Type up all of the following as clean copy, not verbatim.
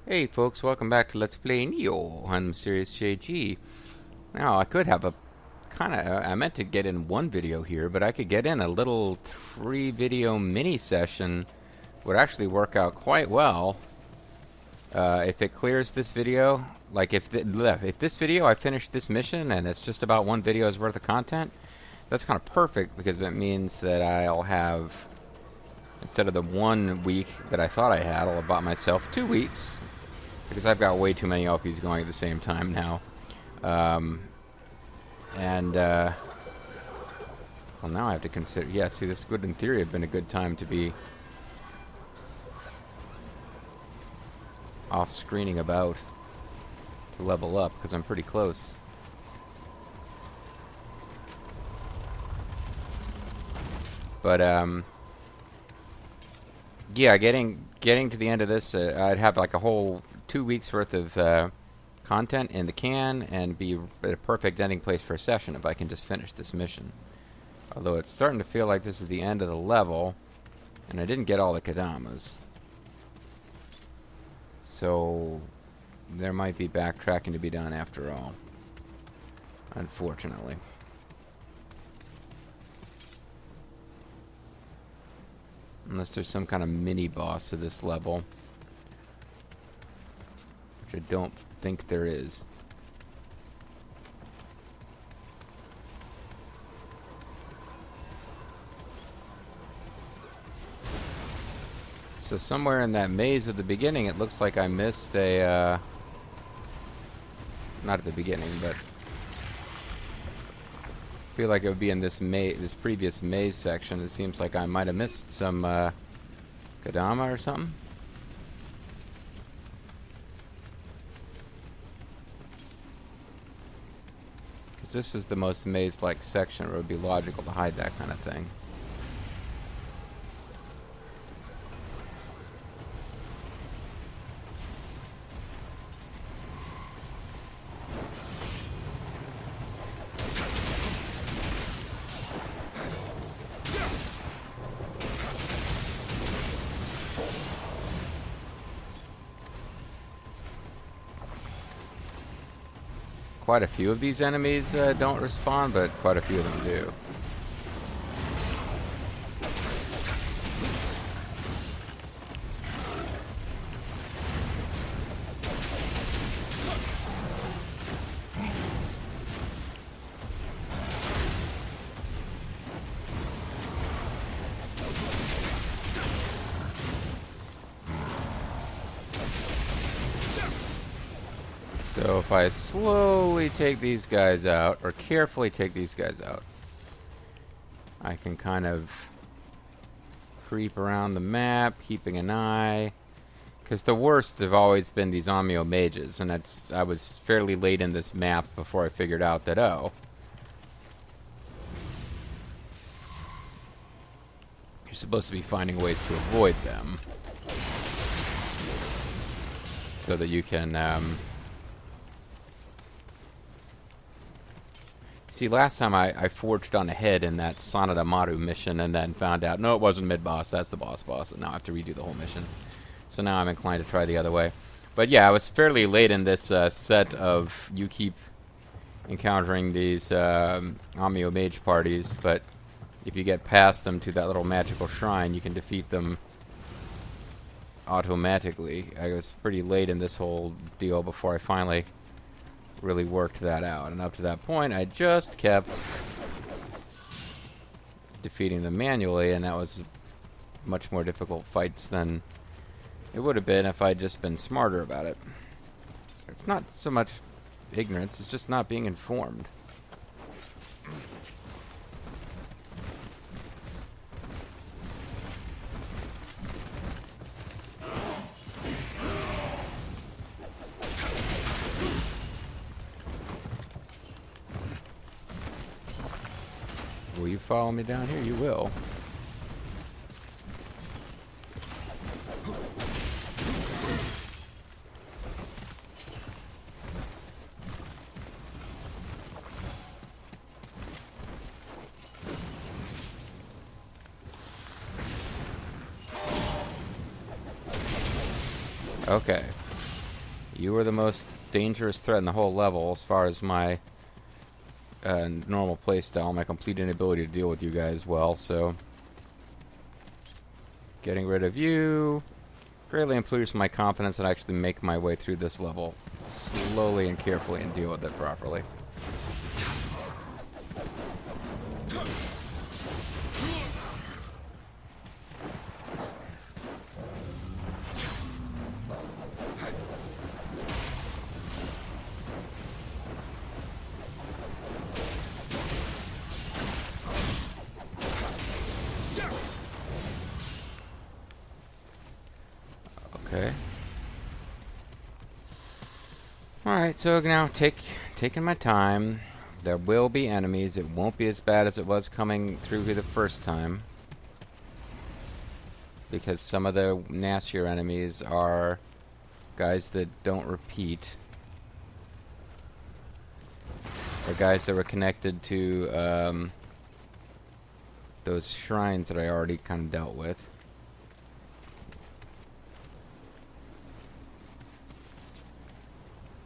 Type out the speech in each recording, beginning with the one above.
Hey folks, welcome back to Let's Play Nioh. I'm Serious JG. Now, I could have a I meant to get in one video here, but I could get in a little 3 video mini session. Would actually work out quite well. If it clears this video, like if this video I finish this mission and it's just about 1 video's worth of content, that's kind of perfect because it means that I'll have, instead of the 1 week that I thought I had, I'll have bought myself 2 weeks. Because I've got way too many LPs going at the same time now. Well, now I have to consider... Yeah, see, this would, in theory, have been a good time to be off-screening about to level up, because I'm pretty close. But, yeah, getting to the end of this, I'd have like a whole 2 weeks worth of content in the can and be a perfect ending place for a session if I can just finish this mission. Although it's starting to feel like this is the end of the level, and I didn't get all the Kadamas. So there might be backtracking to be done after all, unfortunately. Unless there's some kind of mini-boss to this level. Which I don't think there is. So somewhere in that maze at the beginning, it looks like I missed a... not at the beginning, but... I feel like it would be in this previous maze section. It seems like I might have missed some Kadama or something. Because this is the most maze-like section where it would be logical to hide that kind of thing. Quite a few of these enemies don't respond, but quite a few of them do. So if I slowly take these guys out, or carefully take these guys out, I can kind of creep around the map, keeping an eye. Because the worst have always been these Nioh mages, and I was fairly late in this map before I figured out that, oh, you're supposed to be finding ways to avoid them. So that you can, see, last time I forged on ahead in that Sanada Maru mission and then found out, no, it wasn't mid-boss, that's the boss, and now I have to redo the whole mission. So now I'm inclined to try the other way. But yeah, I was fairly late in this set of you keep encountering these Nioh mage parties, but if you get past them to that little magical shrine, you can defeat them automatically. I was pretty late in this whole deal before I finally really worked that out, and up to that point I just kept defeating them manually, and that was much more difficult fights than it would have been if I'd just been smarter about it. It's not so much ignorance, it's just not being informed. Will you follow me down here? You will. Okay. You are the most dangerous threat in the whole level as far as my normal playstyle, my complete inability to deal with you guys well, so getting rid of you greatly improves my confidence and actually make my way through this level slowly and carefully and deal with it properly. Okay. Alright, so now taking my time. There will be enemies. It won't be as bad as it was coming through here the first time, because some of the nastier enemies are guys that don't repeat, or guys that were connected to those shrines that I already kind of dealt with.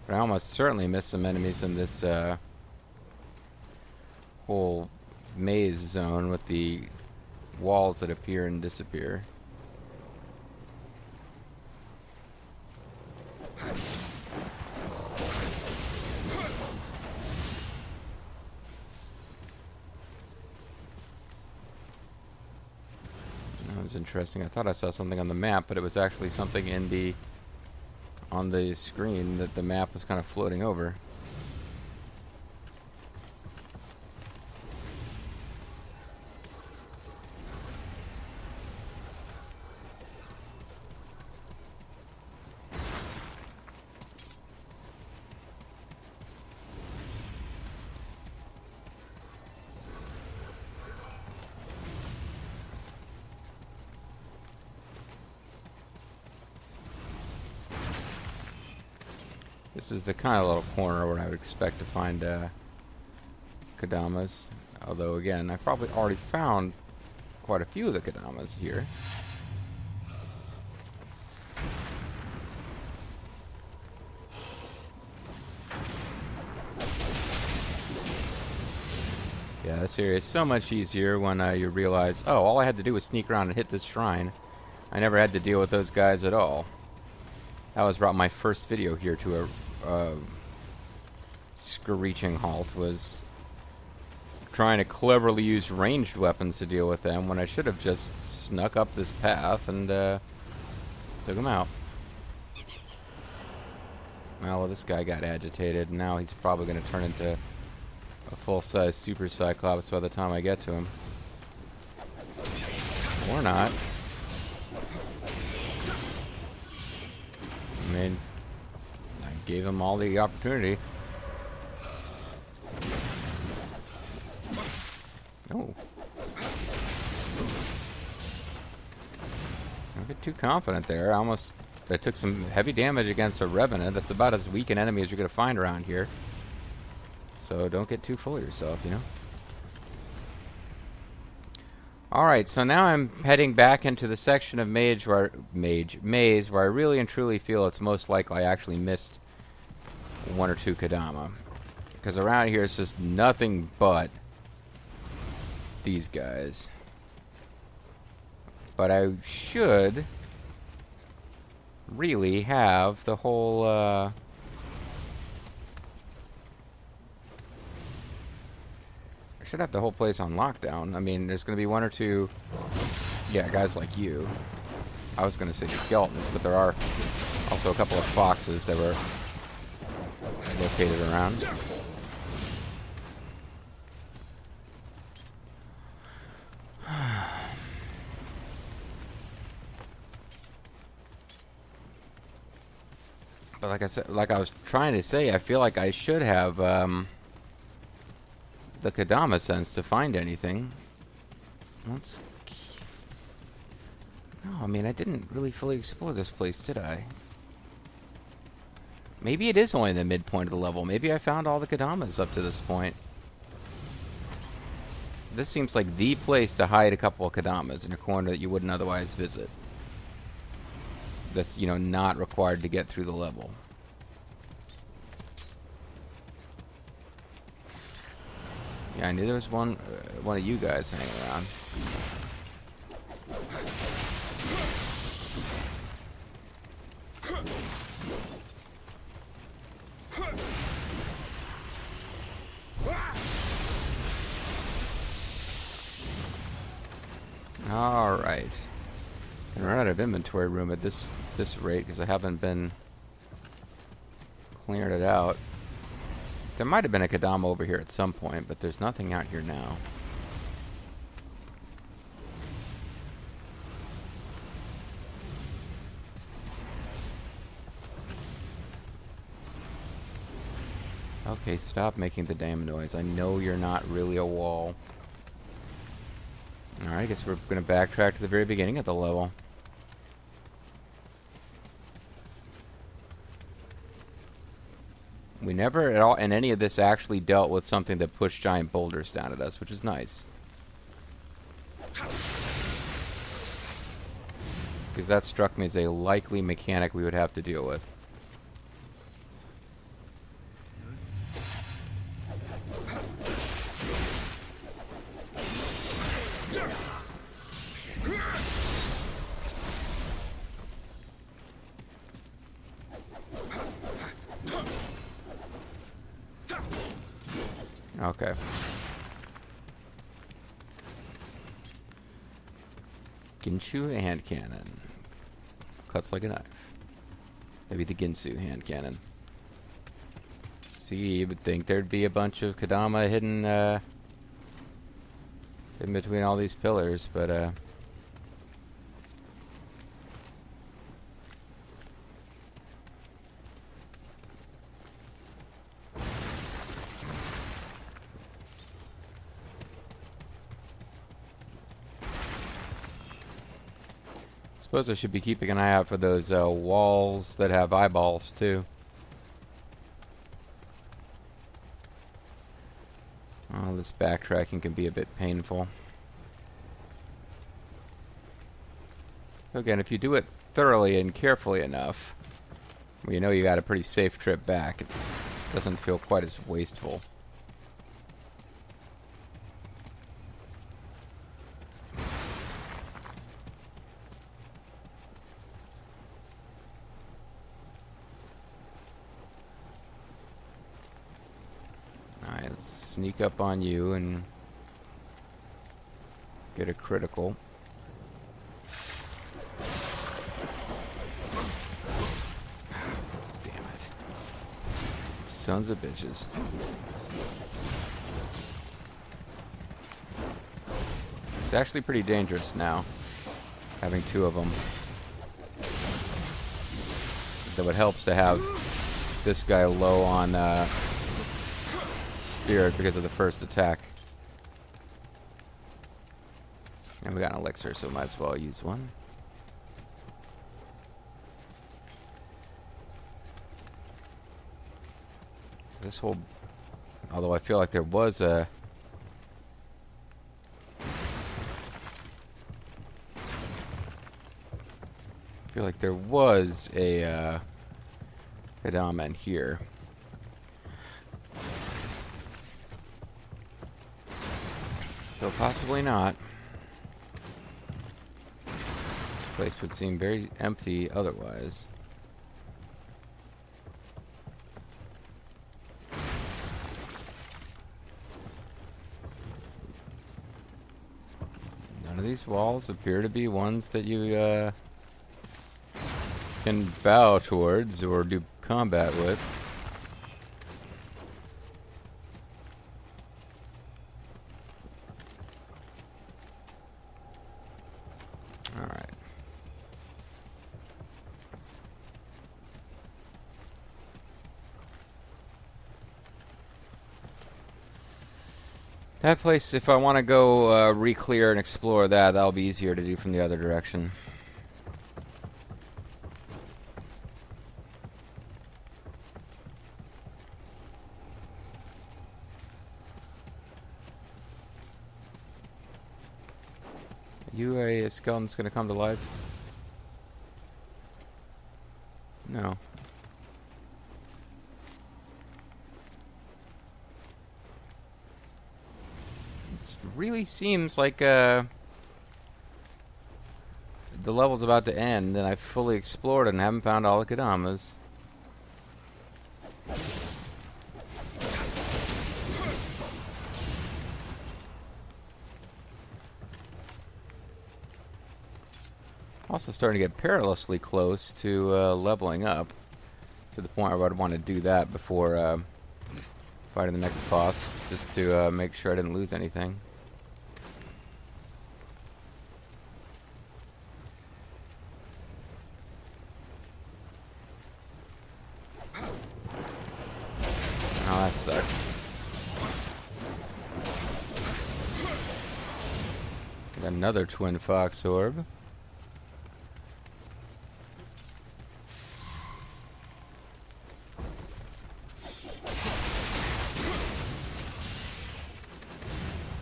But I almost certainly missed some enemies in this whole maze zone with the walls that appear and disappear. That was interesting. I thought I saw something on the map, but it was actually something in the on the screen that the map was kind of floating over. This is the kind of little corner where I would expect to find Kodamas. Although, again, I probably already found quite a few of the Kodamas here. Yeah, this area is so much easier when you realize, oh, all I had to do was sneak around and hit this shrine. I never had to deal with those guys at all. That was brought my first video here to a screeching halt, was trying to cleverly use ranged weapons to deal with them when I should have just snuck up this path and took them out. Well, this guy got agitated, and now he's probably going to turn into a full-size Super Cyclops by the time I get to him. Or not. I mean, I gave him all the opportunity. Oh. Don't get too confident there. I took some heavy damage against a Revenant. That's about as weak an enemy as you're going to find around here. So don't get too full of yourself, you know. Alright, so now I'm heading back into the section of maze where I really and truly feel it's most likely I actually missed one or two Kodama. Because around here it's just nothing but these guys. But I should really have the whole I should have the whole place on lockdown. I mean, there's going to be one or two, yeah, guys like you. I was going to say skeletons, but there are also a couple of foxes that were located around. But like I said, like I was trying to say, I feel like I should have the Kodama sense to find anything. No, I mean, I didn't really fully explore this place, did I? Maybe it is only the midpoint of the level. Maybe I found all the Kodamas up to this point. This seems like the place to hide a couple of Kodamas in a corner that you wouldn't otherwise visit. That's, you know, not required to get through the level. Yeah, I knew there was one of you guys hanging around. All right. Gonna run out of inventory room at this rate because I haven't been clearing it out. There might have been a Kodama over here at some point, but there's nothing out here now. Okay, stop making the damn noise. I know you're not really a wall. Alright, I guess we're going to backtrack to the very beginning of the level. We never at all in any of this actually dealt with something that pushed giant boulders down at us, which is nice. Because that struck me as a likely mechanic we would have to deal with. Okay. Ginsu hand cannon. Cuts like a knife. Maybe the Ginsu hand cannon. See, you would think there'd be a bunch of Kodama hidden in between all these pillars, but suppose I should be keeping an eye out for those walls that have eyeballs, too. Oh, this backtracking can be a bit painful. Again, if you do it thoroughly and carefully enough, well, you know you got a pretty safe trip back. It doesn't feel quite as wasteful. Alright, let's sneak up on you and get a critical. Damn it. Sons of bitches. It's actually pretty dangerous now, having two of them. Though it helps to have this guy low on spirit because of the first attack. And we got an elixir, so might as well use one. This whole... Although I feel like there was a... I feel like there was a Kodama in here. Though possibly not. This place would seem very empty otherwise. None of these walls appear to be ones that you can bow towards or do combat with. Alright. That place, if I want to go re-clear and explore that, that'll be easier to do from the other direction. You a skeleton that's gonna come to life? No. just really seems like the level's about to end, and I've fully explored and haven't found all the Kodamas. Also starting to get perilously close to leveling up, to the point where I'd want to do that before fighting the next boss, just to make sure I didn't lose anything. Oh, that sucked. Got another twin fox orb.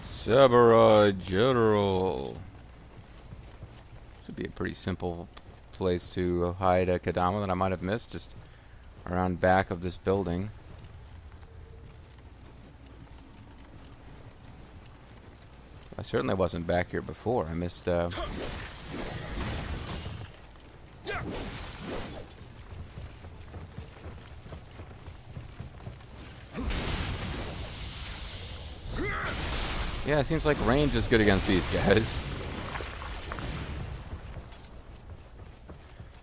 Samurai General. This would be a pretty simple place to hide a Kodama that I might have missed, just around back of this building. I certainly wasn't back here before. I missed yeah, it seems like range is good against these guys.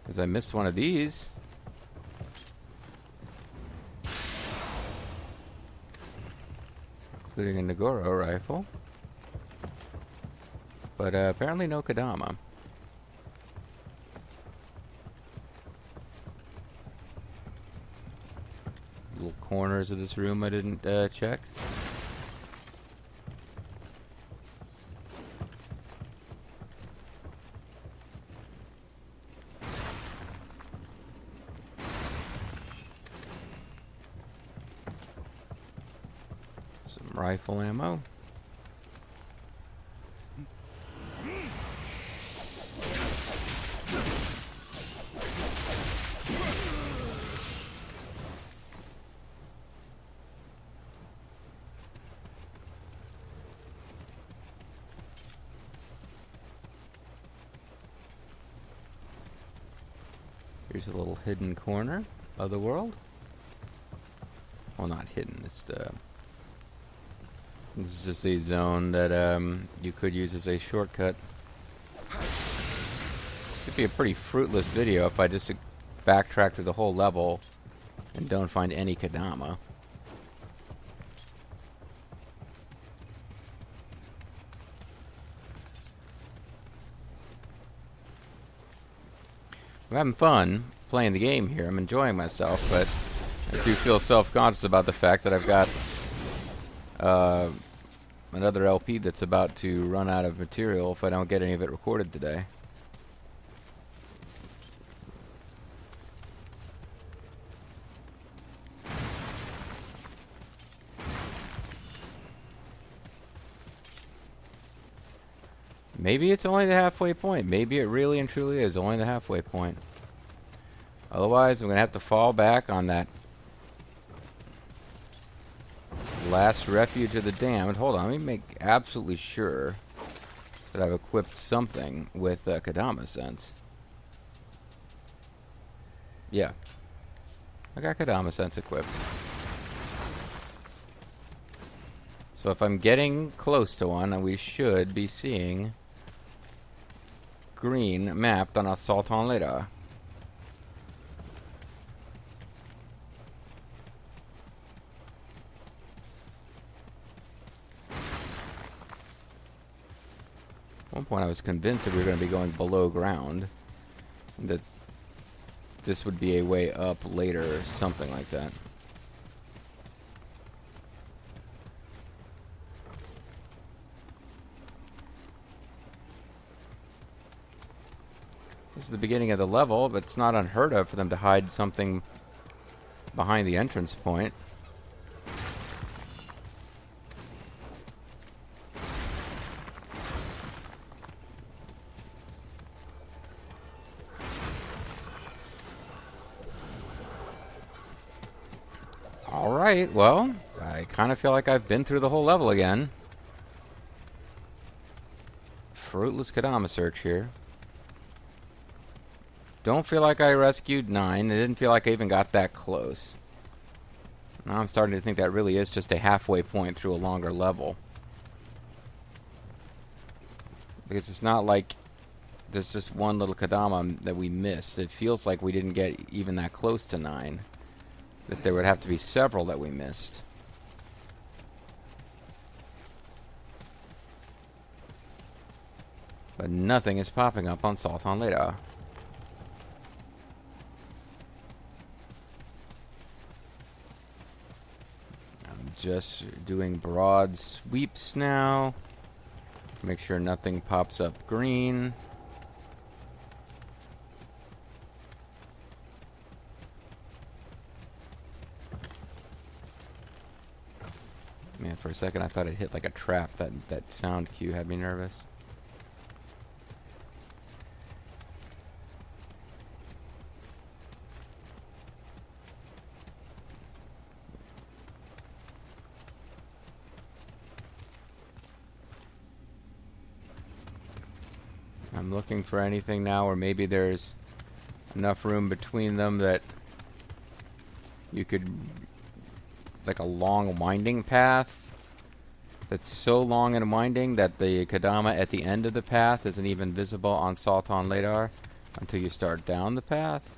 Because I missed one of these. Including a Nagoro rifle. But apparently no Kodama. Little corners of this room I didn't check. Some rifle ammo. Here's a little hidden corner of the world. Well, not hidden. It's this is just a zone that you could use as a shortcut. Could be a pretty fruitless video if I just backtrack through the whole level and don't find any Kodama. I'm having fun playing the game here. I'm enjoying myself, but I do feel self-conscious about the fact that I've got another LP that's about to run out of material if I don't get any of it recorded today. Maybe it's only the halfway point. Maybe it really and truly is only the halfway point. Otherwise, I'm going to have to fall back on that last refuge of the damned. Hold on, let me make absolutely sure that I've equipped something with Kodama Sense. Yeah. I got Kodama Sense equipped. So if I'm getting close to one, we should be seeing green mapped on Assault on Leda. At one point I was convinced that we were going to be going below ground, and that this would be a way up later or something like that. This is the beginning of the level, but it's not unheard of for them to hide something behind the entrance point. Alright, well, I kind of feel like I've been through the whole level again. fruitless Kodama search here. Don't feel like I rescued 9. It didn't feel like I even got that close. Now I'm starting to think that really is just a halfway point through a longer level. Because it's not like there's just one little Kodama that we missed. It feels like we didn't get even that close to 9. That there would have to be several that we missed. But nothing is popping up on Sultan Leda. I'm just doing broad sweeps now. Make sure nothing pops up green. Man, for a second I thought it hit like a trap. That sound cue had me nervous. I'm looking for anything now, or maybe there's enough room between them that you could, like a long winding path that's so long and winding that the Kodama at the end of the path isn't even visible on Sultan Ladar until you start down the path.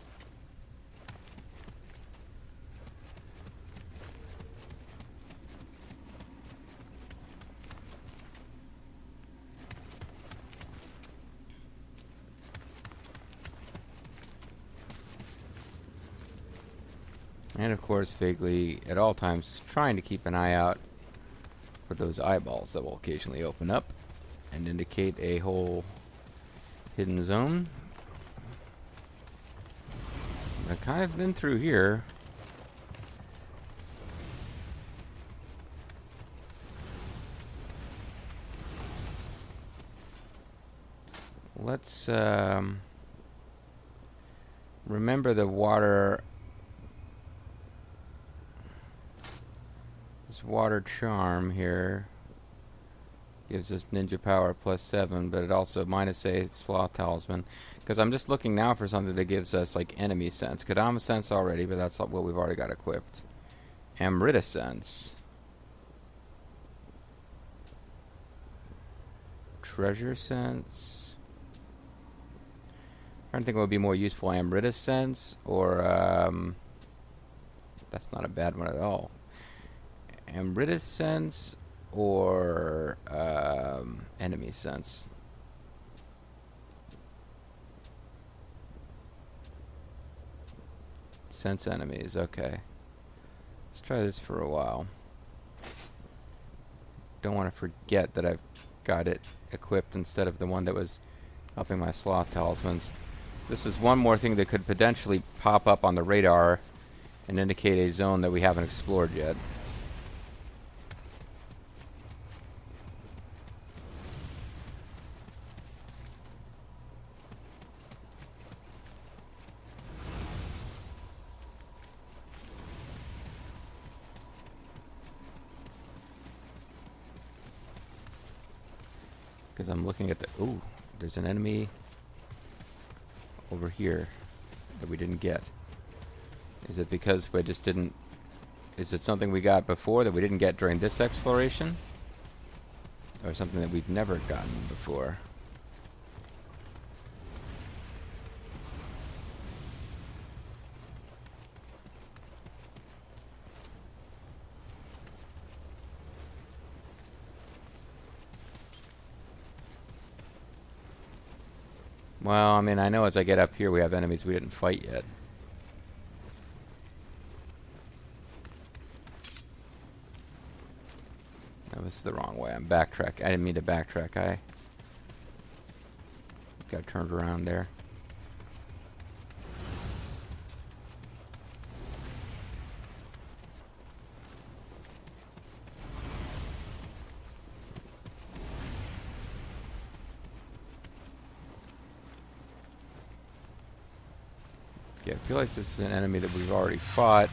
And of course, vaguely, at all times, trying to keep an eye out for those eyeballs that will occasionally open up and indicate a whole hidden zone. I've kind of been through here. Let's remember the water. This water charm here gives us ninja power +7, but it also -8 sloth talisman. Because I'm just looking now for something that gives us like enemy sense. Kodama sense already, but that's what we've already got equipped. Amrita sense. Treasure sense. I'm trying to think what would be more useful, Amrita sense or that's not a bad one at all. Amrita sense or enemy sense. Sense enemies, okay. Let's try this for a while. Don't want to forget that I've got it equipped instead of the one that was helping my sloth talismans. This is one more thing that could potentially pop up on the radar and indicate a zone that we haven't explored yet. Because I'm looking at the... Ooh, there's an enemy over here that we didn't get. Is it because we just didn't... Is it something we got before that we didn't get during this exploration? Or something that we've never gotten before? Well, I mean, I know as I get up here we have enemies we didn't fight yet. That was the wrong way. I'm backtrack. I didn't mean to backtrack. I got turned around there. Yeah, I feel like this is an enemy that we've already fought.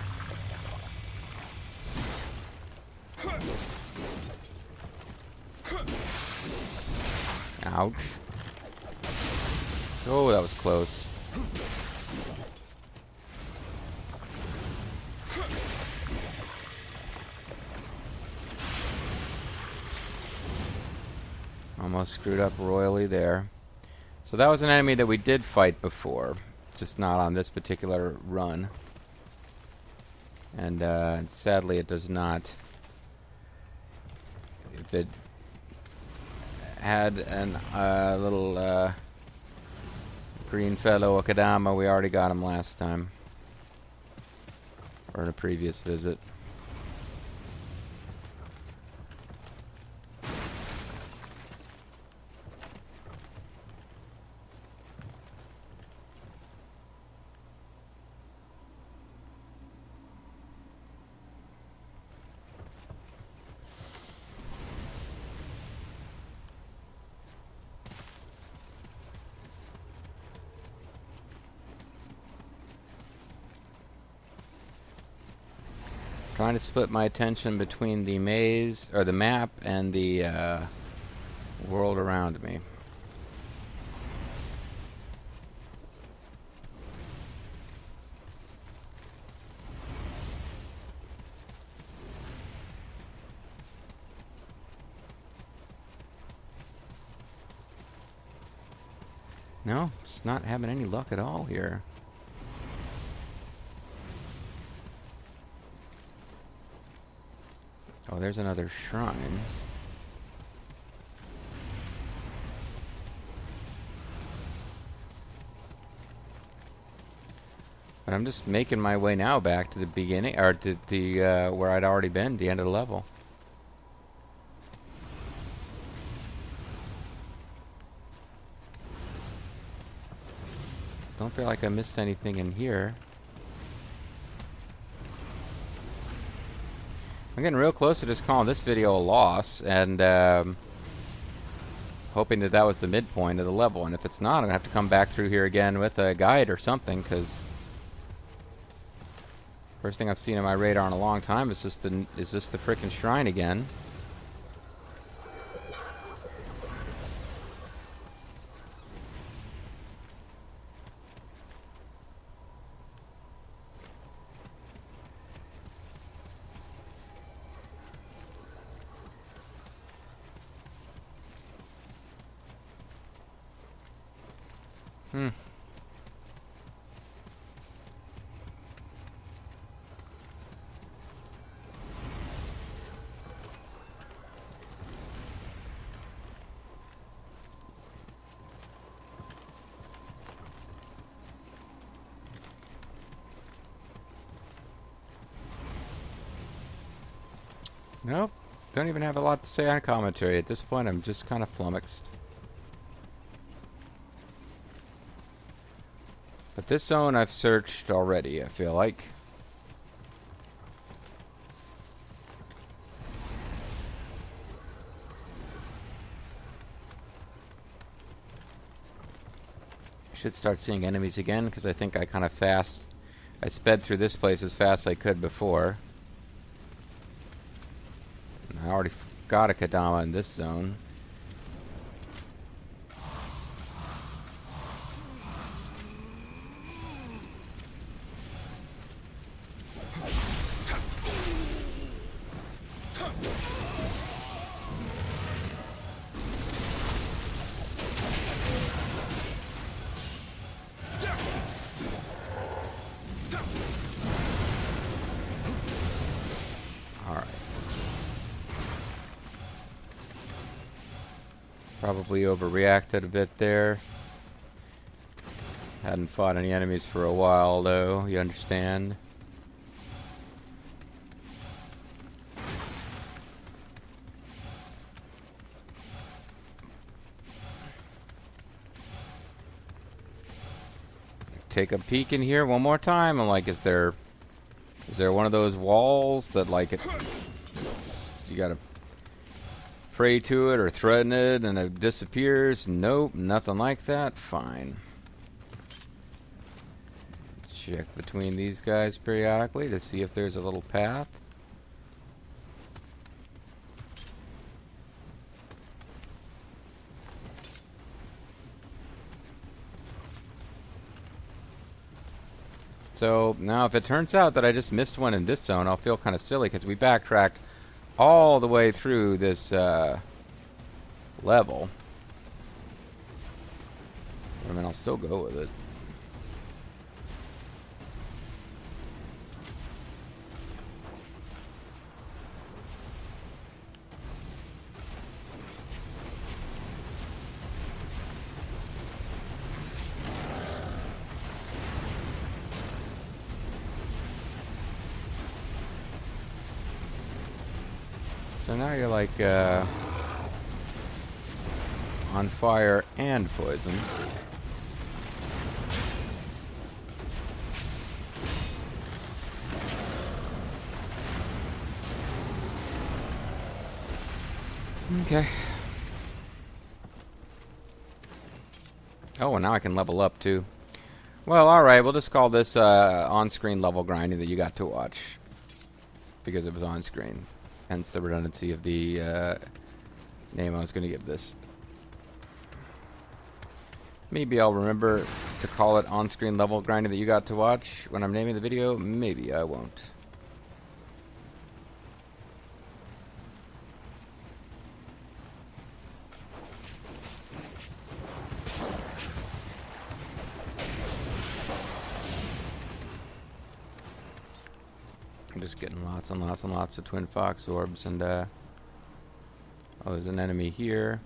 Ouch. Oh, that was close. Almost screwed up royally there. So that was an enemy that we did fight before. It's just not on this particular run. And sadly it does not. If it had an little green fellow Akadama, we already got him last time. Or in a previous visit. Trying to split my attention between the maze, or the map, and the world around me. No, it's not having any luck at all here. Oh, there's another shrine. But I'm just making my way now back to the beginning, or to the where I'd already been, the end of the level. Don't feel like I missed anything in here. I'm getting real close to just calling this video a loss, and hoping that that was the midpoint of the level. And if it's not, I'm gonna have to come back through here again with a guide or something, because first thing I've seen on my radar in a long time is just the frickin' shrine again. Nope. Don't even have a lot to say on commentary. At this point, I'm just kind of flummoxed. But this zone I've searched already, I feel like. I should start seeing enemies again, because I think I kind of I sped through this place as fast as I could before. I already got a Kadama in this zone. Probably overreacted a bit there. Hadn't fought any enemies for a while, though, you understand. Take a peek in here one more time. I'm like, is there one of those walls that, like, you gotta pray to it or threaten it and it disappears? Nope, nothing like that. Fine. Check between these guys periodically to see if there's a little path. So now if it turns out that I just missed one in this zone, I'll feel kind of silly because we backtracked all the way through this level. I mean, I'll still go with it. So now you're like on fire and poison. Okay. Oh, and now I can level up too. Well, alright, we'll just call this on-screen level grinding that you got to watch. Because it was on-screen. Hence the redundancy of the name I was going to give this. Maybe I'll remember to call it on-screen level grinding that you got to watch when I'm naming the video. Maybe I won't. I'm just getting lots and lots and lots of twin fox orbs, and oh, there's an enemy here.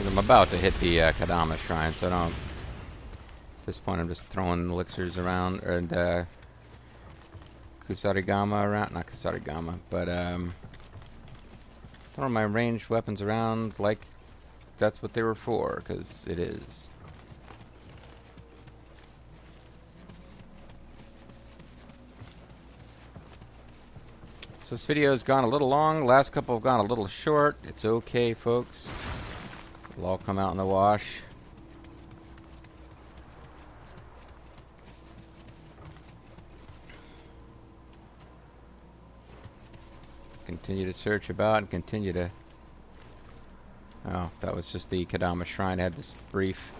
I'm about to hit the Kadama Shrine, so I don't. At this point, I'm just throwing elixirs around, and Kusarigama around. Not Kusarigama, but throwing my ranged weapons around like that's what they were for, because it is. So this video has gone a little long. Last couple have gone a little short. It's okay, folks. It'll all come out in the wash. Continue to search about and continue to... Oh, that was just the Kadama Shrine. I had this brief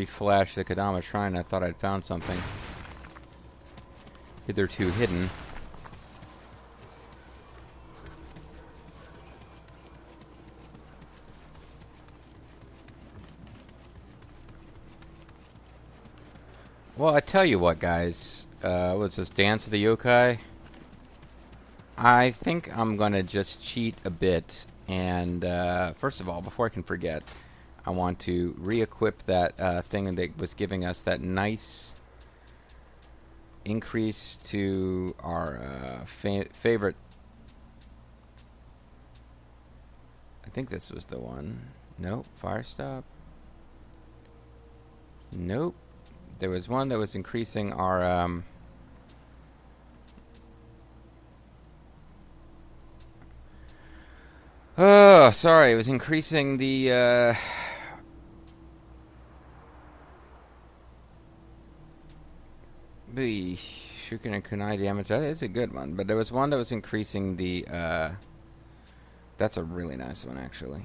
flash of the Kadama Shrine. I thought I'd found something hitherto hidden. Well, I tell you what, guys. What's this, Dance of the Yokai? I think I'm going to just cheat a bit. And first of all, before I can forget, I want to re-equip that thing that was giving us that nice increase to our favorite. I think this was the one. Nope. Fire stop. Nope. There was one that was increasing our oh, sorry, it was increasing the Shuken and Kunai damage. That is a good one, but there was one that was increasing the that's a really nice one, actually.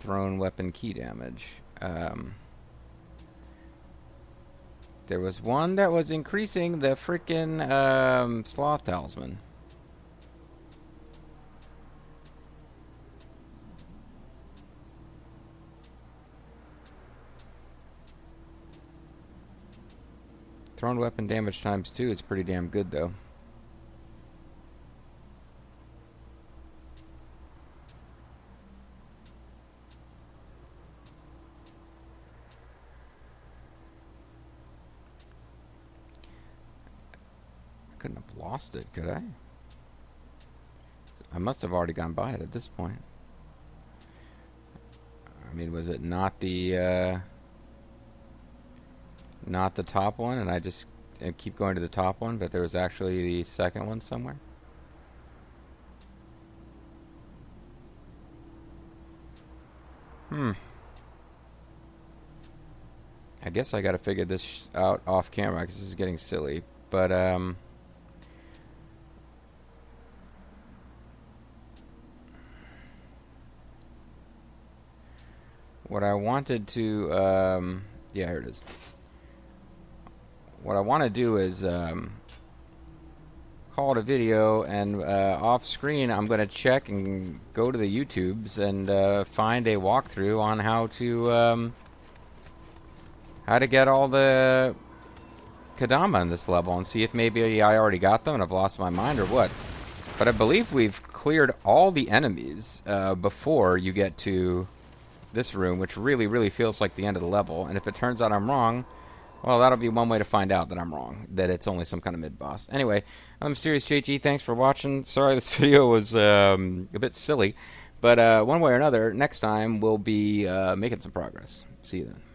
Thrown weapon key damage. There was one that was increasing the frickin' Sloth Talisman. Thrown weapon damage times 2 is pretty damn good, though. Couldn't have lost it, could I? I must have already gone by it at this point. I mean, was it not the top one, and I just keep going to the top one, but there was actually the second one somewhere? I guess I gotta figure this out off camera, because this is getting silly. But what I wanted to, yeah, here it is. What I want to do is call it a video, and off screen I'm going to check and go to the YouTubes and find a walkthrough on how to get all the Kadama in this level, and see if maybe I already got them and I've lost my mind or what. But I believe we've cleared all the enemies before you get to this room, which really feels like the end of the level. And if it turns out I'm wrong, well, that'll be one way to find out that I'm wrong, that it's only some kind of mid-boss. Anyway, I'm Serious JG. Thanks for watching. Sorry this video was a bit silly, but one way or another, next time we'll be making some progress. See you then.